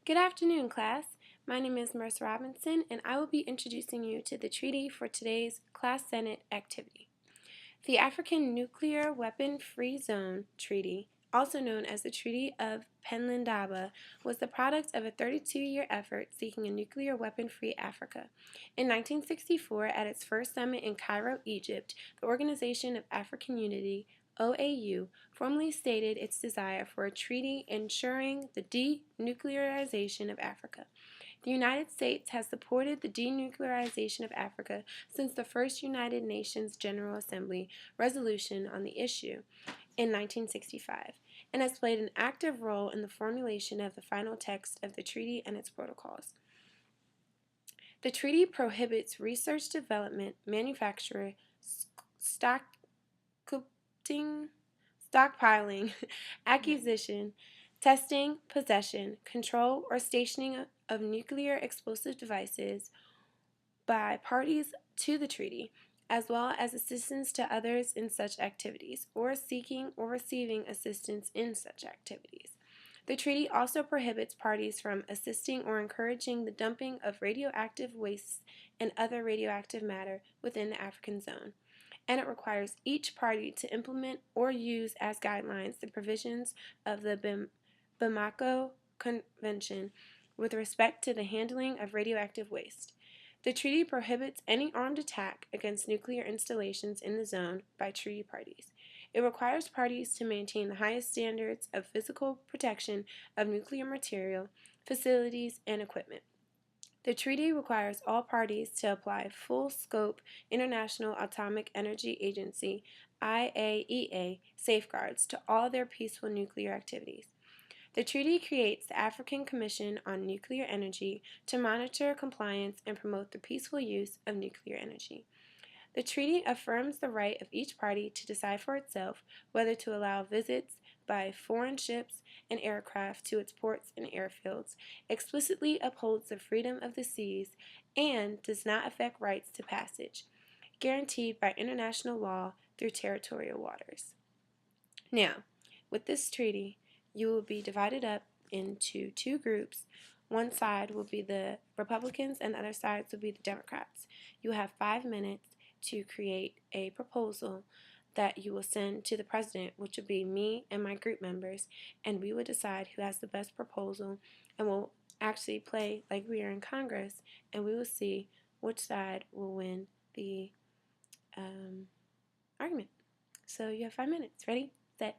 Good afternoon, class. My name is Merce Robinson, and I will be introducing you to the treaty for today's Class Senate activity. The African Nuclear Weapon-Free Zone Treaty, also known as the Treaty of Pelindaba, was the product of a 32-year effort seeking a nuclear weapon-free Africa. In 1964, at its first summit in Cairo, Egypt, the Organization of African Unity, OAU, formally stated its desire for a treaty ensuring the denuclearization of Africa. The United States has supported the denuclearization of Africa since the first United Nations General Assembly resolution on the issue in 1965, and has played an active role in the formulation of the final text of the treaty and its protocols. The treaty prohibits research, development, manufacture, stockpiling, acquisition, testing, possession, control, or stationing of nuclear explosive devices by parties to the treaty, as well as assistance to others in such activities, or seeking or receiving assistance in such activities. The treaty also prohibits parties from assisting or encouraging the dumping of radioactive wastes and other radioactive matter within the African zone, and it requires each party to implement or use as guidelines the provisions of the Bamako Convention with respect to the handling of radioactive waste. The treaty prohibits any armed attack against nuclear installations in the zone by treaty parties. It requires parties to maintain the highest standards of physical protection of nuclear material, facilities, and equipment. The treaty requires all parties to apply full-scope International Atomic Energy Agency (IAEA) safeguards to all their peaceful nuclear activities. The treaty creates the African Commission on Nuclear Energy to monitor compliance and promote the peaceful use of nuclear energy. The treaty affirms the right of each party to decide for itself whether to allow visits by foreign ships and aircraft to its ports and airfields, explicitly upholds the freedom of the seas, and does not affect rights to passage, guaranteed by international law through territorial waters. Now, with this treaty, you will be divided up into two groups. One side will be the Republicans and the other side will be the Democrats. You have 5 minutes to create a proposal that you will send to the president, which will be me and my group members, and we will decide who has the best proposal, and we'll actually play like we are in Congress, and we will see which side will win the argument. So you have 5 minutes. Ready, set,